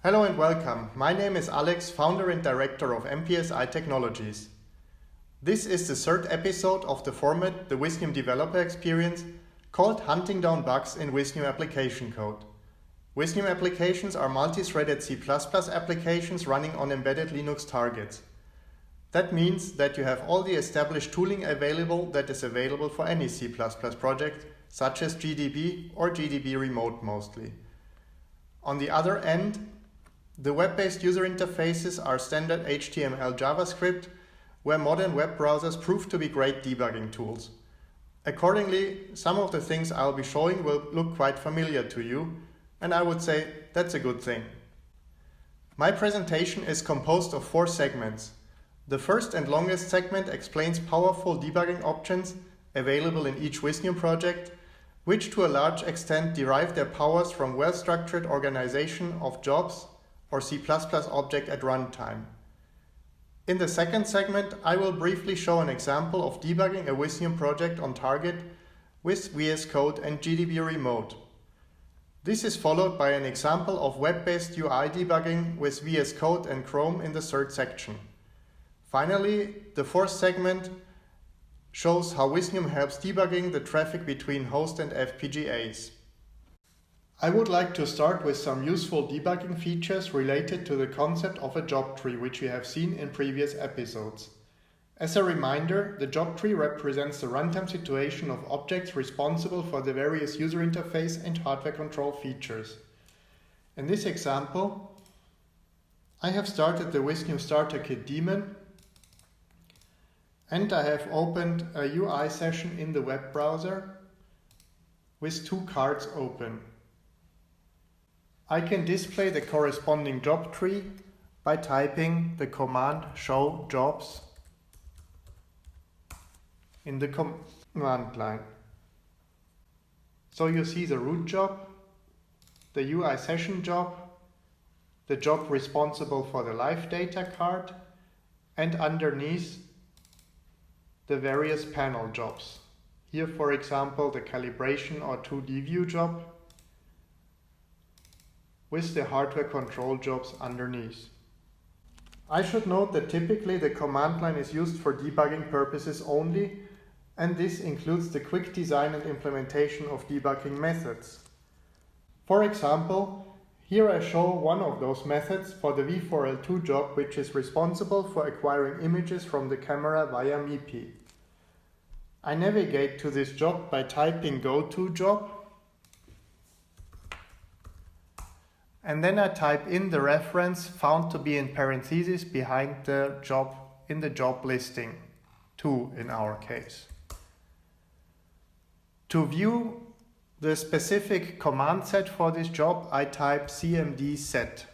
Hello and welcome. My name is Alex, founder and director of MPSI Technologies. This is the third episode of the format, the Whiznium developer experience, called Hunting Down Bugs in Whiznium application code. Whiznium applications are multi-threaded C++ applications running on embedded Linux targets. That means that you have all the established tooling available that is available for any C++ project, such as GDB or gdb-remote mostly. On the other end, the web-based user interfaces are standard HTML JavaScript, where modern web browsers prove to be great debugging tools. Accordingly, some of the things I'll be showing will look quite familiar to you, and I would say that's a good thing. My presentation is composed of 4 segments. The first and longest segment explains powerful debugging options available in each Whiznium project, which to a large extent derive their powers from well-structured organization of jobs or C++ object at runtime. In the second segment, I will briefly show an example of debugging a Whiznium project on target with VS Code and gdb-remote. This is followed by an example of web-based UI debugging with VS Code and Chrome in the third section. Finally, the fourth segment shows how Whiznium helps debugging the traffic between host and FPGAs. I would like to start with some useful debugging features related to the concept of a job tree, which we have seen in previous episodes. As a reminder, the job tree represents the runtime situation of objects responsible for the various user interface and hardware control features. In this example, I have started the Whiznium Starter Kit daemon, and I have opened a UI session in the web browser with 2 cards open. I can display the corresponding job tree by typing the command show jobs in the command line. So you see the root job, the UI session job, the job responsible for the live data card, and underneath the various panel jobs. Here, for example, the calibration or 2D view job, with the hardware control jobs underneath. I should note that typically the command line is used for debugging purposes only, and this includes the quick design and implementation of debugging methods. For example, here I show one of those methods for the V4L2 job, which is responsible for acquiring images from the camera via MIPI. I navigate to this job by typing goToJob, and then I type in the reference found to be in parentheses behind the job in the job listing, 2 in our case. To view the specific command set for this job, I type cmd set.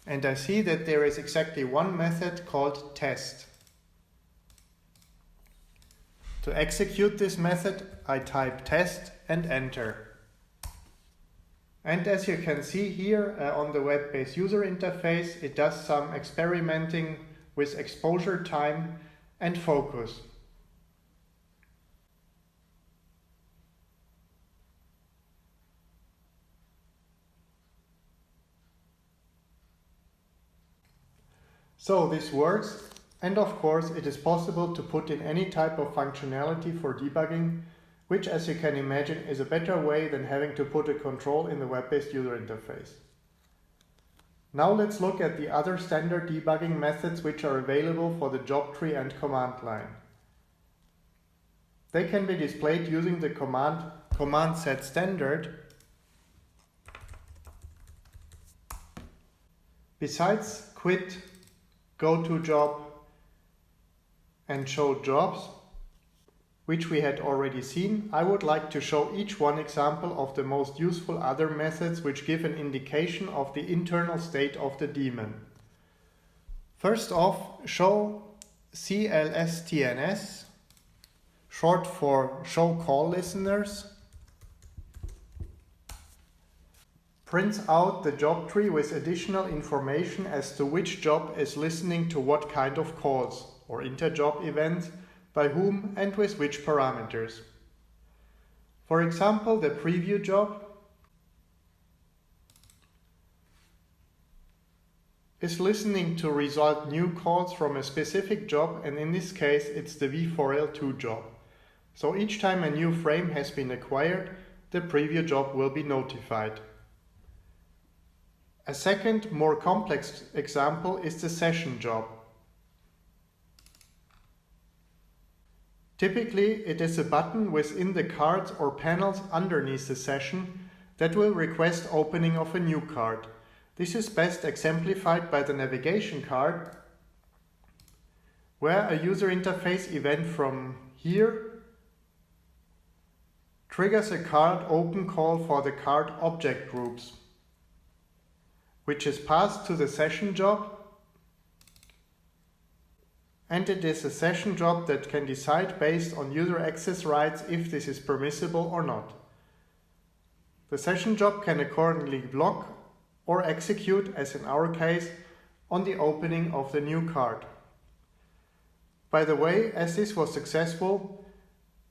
And I see that there is exactly one method called test. To execute this method, I type test and enter. And as you can see here on the web-based user interface, it does some experimenting with exposure time and focus. So this works, and of course it is possible to put in any type of functionality for debugging, which, as you can imagine, is a better way than having to put a control in the web-based user interface. Now let's look at the other standard debugging methods which are available for the job tree and command line. They can be displayed using the command set standard. Besides quit, goToJob, and show jobs, which we had already seen, I would like to show each one example of the most useful other methods which give an indication of the internal state of the daemon. First off, show CLSTNS, short for show call listeners, prints out the job tree with additional information as to which job is listening to what kind of calls or interjob events, by whom and with which parameters. For example, the preview job is listening to result new calls from a specific job, and in this case it's the v4l2 job. So each time a new frame has been acquired, the preview job will be notified. A second, more complex example is the session job. Typically, it is a button within the cards or panels underneath the session that will request opening of a new card. This is best exemplified by the navigation card, where a user interface event from here triggers a card open call for the card object groups, which is passed to the session job, and it is a session job that can decide based on user access rights if this is permissible or not. The session job can accordingly block or execute, as in our case, on the opening of the new card. By the way, as this was successful,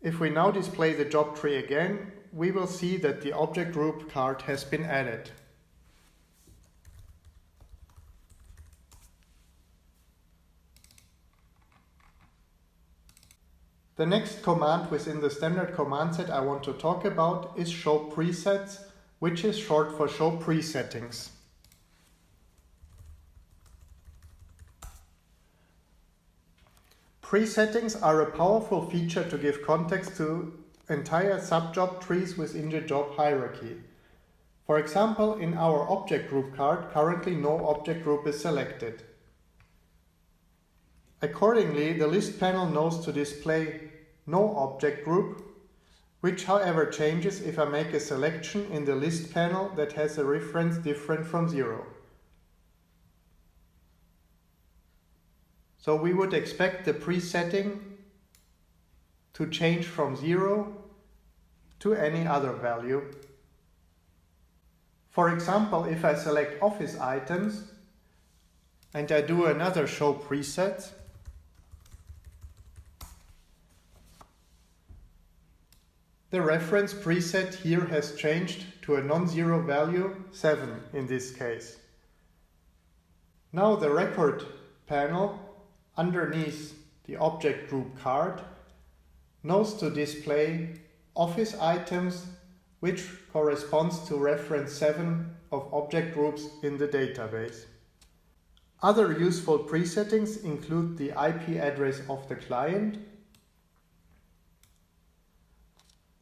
if we now display the job tree again, we will see that the object group card has been added. The next command within the standard command set I want to talk about is show presets, which is short for show presettings. Presettings are a powerful feature to give context to entire subjob trees within the job hierarchy. For example, in our object group card, currently no object group is selected. Accordingly, the list panel knows to display no object group, which however changes if I make a selection in the list panel that has a reference different from 0. So we would expect the presetting to change from 0 to any other value. For example, if I select office items and I do another show presets, the reference preset here has changed to a non-zero value, 7 in this case. Now the record panel underneath the object group card knows to display office items which corresponds to reference 7 of object groups in the database. Other useful presettings include the IP address of the client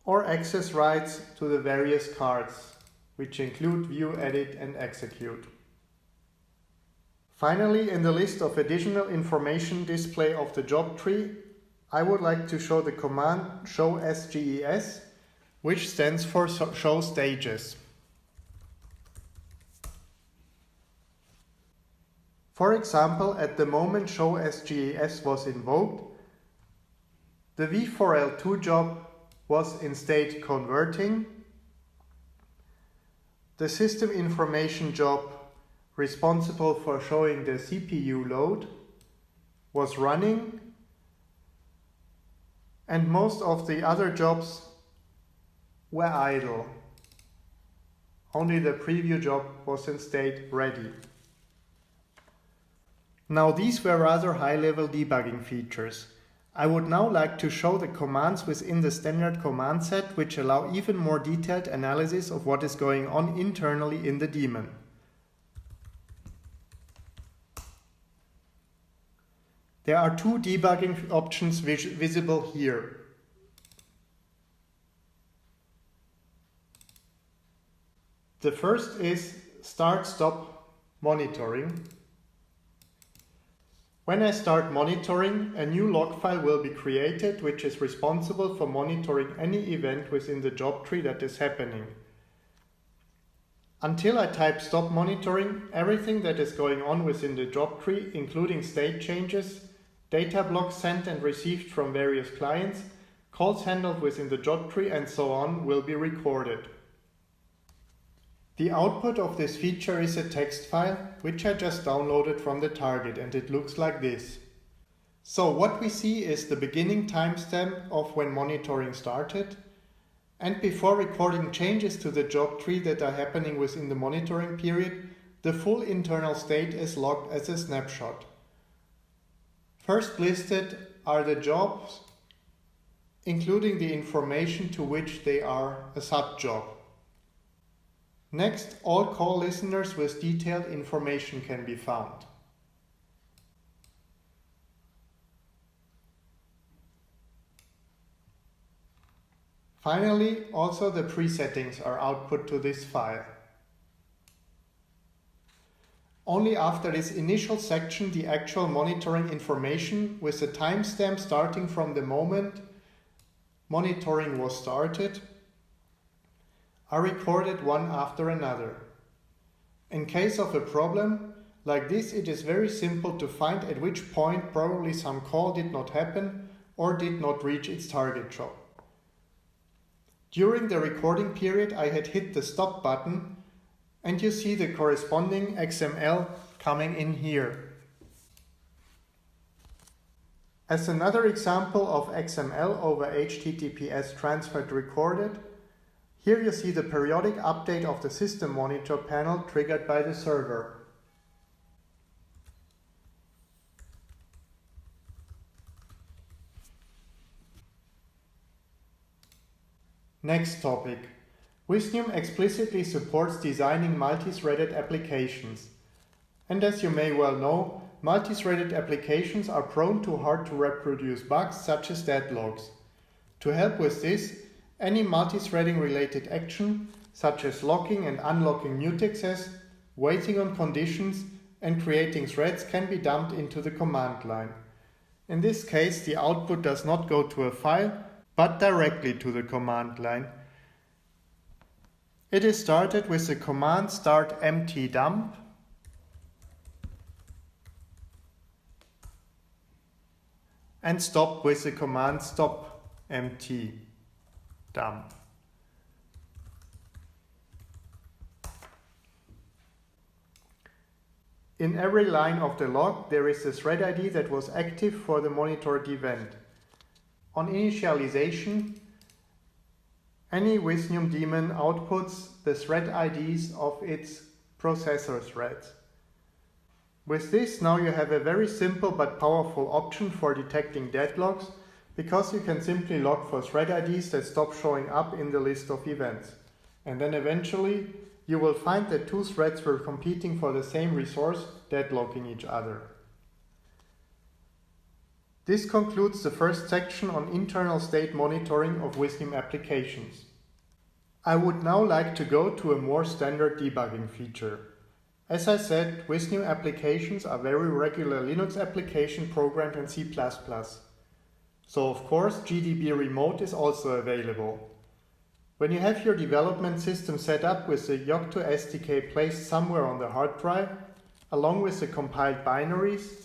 or access rights to the various cards, which include view, edit, and execute. Finally, in the list of additional information display of the job tree, I would like to show the command show SGES, which stands for show stages. For example, at the moment show SGES was invoked, the v4l2 job was in state converting, the system information job responsible for showing the CPU load was running, and most of the other jobs were idle. Only the preview job was in state ready. Now these were rather high-level debugging features. I would now like to show the commands within the standard command set which allow even more detailed analysis of what is going on internally in the daemon. There are two debugging options visible here. The first is start-stop monitoring. When I start monitoring, a new log file will be created which is responsible for monitoring any event within the job tree that is happening. Until I type stop monitoring, everything that is going on within the job tree, including state changes, data blocks sent and received from various clients, calls handled within the job tree, and so on, will be recorded. The output of this feature is a text file, which I just downloaded from the target, and it looks like this. So what we see is the beginning timestamp of when monitoring started, and before recording changes to the job tree that are happening within the monitoring period, The full internal state is logged as a snapshot. First listed are the jobs, including the information to which they are a subjob. Next, all call listeners with detailed information can be found. Finally, also the presettings are output to this file. Only after this initial section, the actual monitoring information with the timestamp starting from the moment monitoring was started are recorded one after another. In case of a problem like this, it is very simple to find at which point probably some call did not happen or did not reach its target job. During the recording period, I had hit the stop button, and you see the corresponding XML coming in here. As another example of XML over HTTPS transferred recorded, here you see the periodic update of the system monitor panel triggered by the server. Next topic. Whiznium explicitly supports designing multi-threaded applications. And as you may well know, multi-threaded applications are prone to hard to reproduce bugs such as deadlocks. To help with this, any multi-threading related action, such as locking and unlocking mutexes, waiting on conditions, and creating threads can be dumped into the command line. In this case, the output does not go to a file, but directly to the command line. It is started with the command start empty dump and stopped with the command stop empty dump. In every line of the log, there is a thread ID that was active for the monitored event. On initialization, any Whiznium daemon outputs the thread IDs of its processor threads. With this, now you have a very simple but powerful option for detecting deadlocks, because you can simply log for thread IDs that stop showing up in the list of events. And then eventually, you will find that two threads were competing for the same resource, deadlocking each other. This concludes the first section on internal state monitoring of Whiznium applications. I would now like to go to a more standard debugging feature. As I said, Whiznium applications are very regular Linux application programmed in C++. So of course gdb-remote is also available. When you have your development system set up with the Yocto SDK placed somewhere on the hard drive, along with the compiled binaries,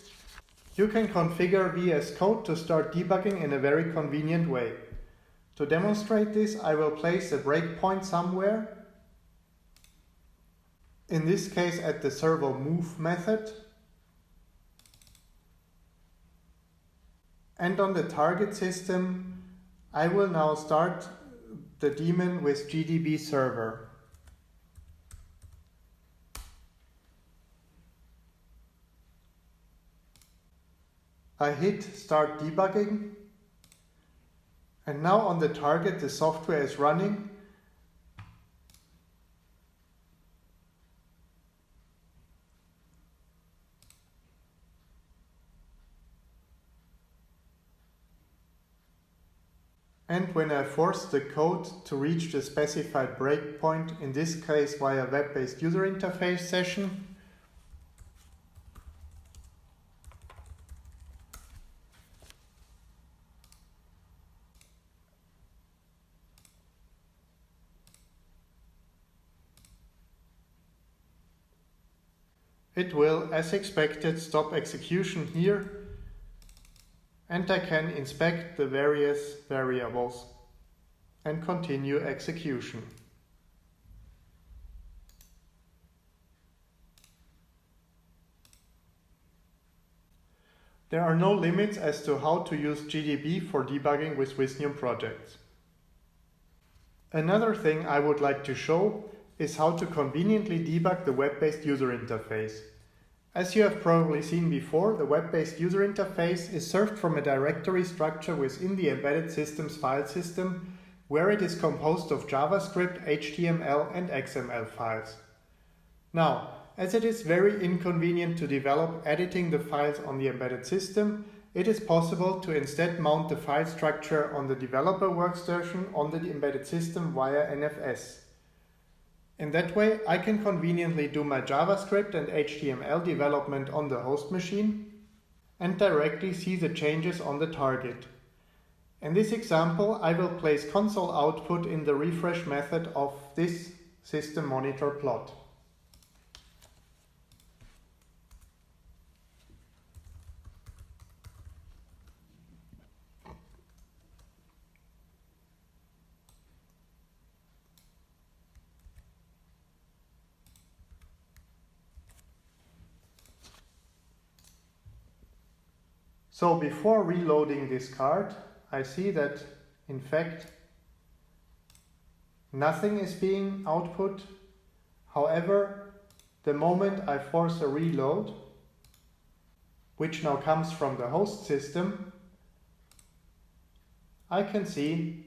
you can configure VS Code to start debugging in a very convenient way. To demonstrate this, I will place a breakpoint somewhere, in this case at the servo move method, and on the target system, I will now start the daemon with gdb server. I hit start debugging, and now on the target the software is running, and when I force the code to reach the specified breakpoint, in this case via web-based user interface session, it will, as expected, stop execution here, and I can inspect the various variables and continue execution. There are no limits as to how to use GDB for debugging with Whiznium projects. Another thing I would like to show is how to conveniently debug the web-based user interface. As you have probably seen before, the web-based user interface is served from a directory structure within the embedded systems file system, where it is composed of JavaScript, HTML and XML files. Now, as it is very inconvenient to develop editing the files on the embedded system, it is possible to instead mount the file structure on the developer workstation on the embedded system via NFS. In that way, I can conveniently do my JavaScript and HTML development on the host machine and directly see the changes on the target. In this example, I will place console output in the refresh method of this system monitor plot. So before reloading this card, I see that in fact nothing is being output. However, the moment I force a reload, which now comes from the host system, I can see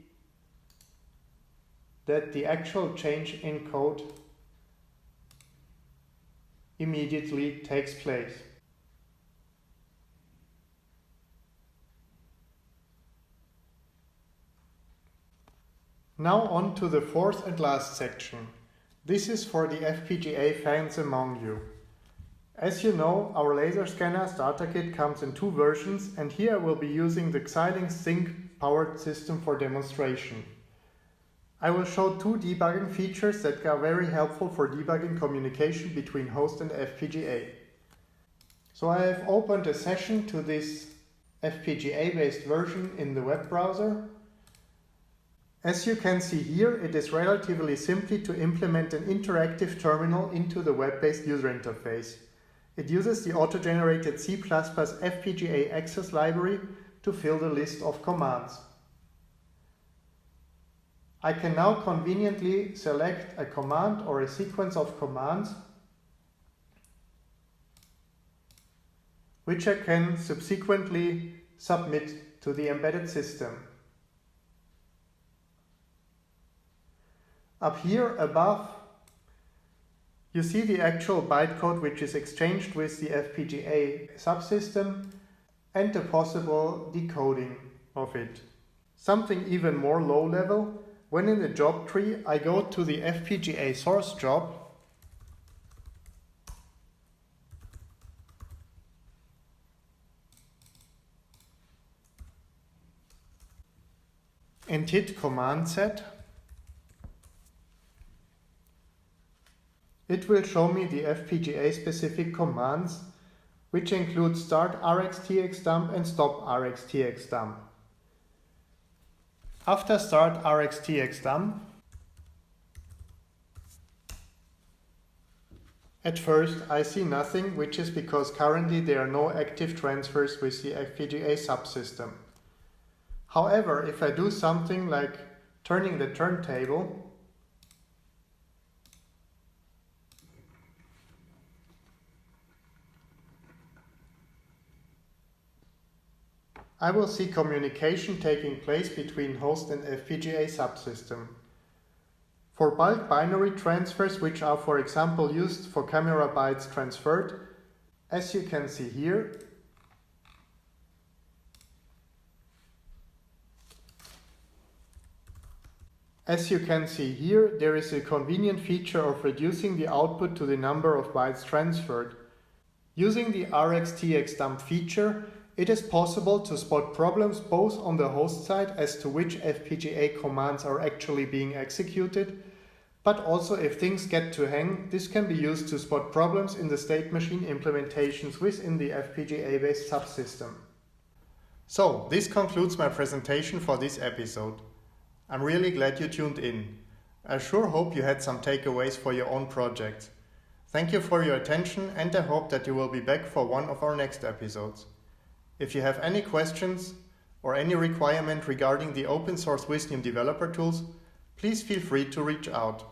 that the actual change in code immediately takes place. Now on to the fourth and last section. This is for the FPGA fans among you. As you know, our laser scanner starter kit comes in two versions, and here I will be using the Xilinx Sync powered system for demonstration. I will show two debugging features that are very helpful for debugging communication between host and FPGA. So I have opened a session to this FPGA based version in the web browser. As you can see here, it is relatively simple to implement an interactive terminal into the web-based user interface. It uses the auto-generated C++ FPGA access library to fill the list of commands. I can now conveniently select a command or a sequence of commands which I can subsequently submit to the embedded system. Up here above, you see the actual bytecode which is exchanged with the FPGA subsystem and the possible decoding of it. Something even more low level, when in the job tree I go to the FPGA source job and hit Command Z. It will show me the FPGA specific commands, which include start rxtxdump and stop rxtxdump. After start rxtxdump, at first I see nothing, which is because currently there are no active transfers with the FPGA subsystem. However, if I do something like turning the turntable, I will see communication taking place between host and FPGA subsystem. For bulk binary transfers, which are for example used for camera bytes transferred, as you can see here, there is a convenient feature of reducing the output to the number of bytes transferred. Using the rxtxdump feature, it is possible to spot problems both on the host side as to which FPGA commands are actually being executed, but also if things get to hang, this can be used to spot problems in the state machine implementations within the FPGA-based subsystem. So, this concludes my presentation for this episode. I'm really glad you tuned in. I sure hope you had some takeaways for your own projects. Thank you for your attention, and I hope that you will be back for one of our next episodes. If you have any questions or any requirement regarding the open source Whiznium developer tools, please feel free to reach out.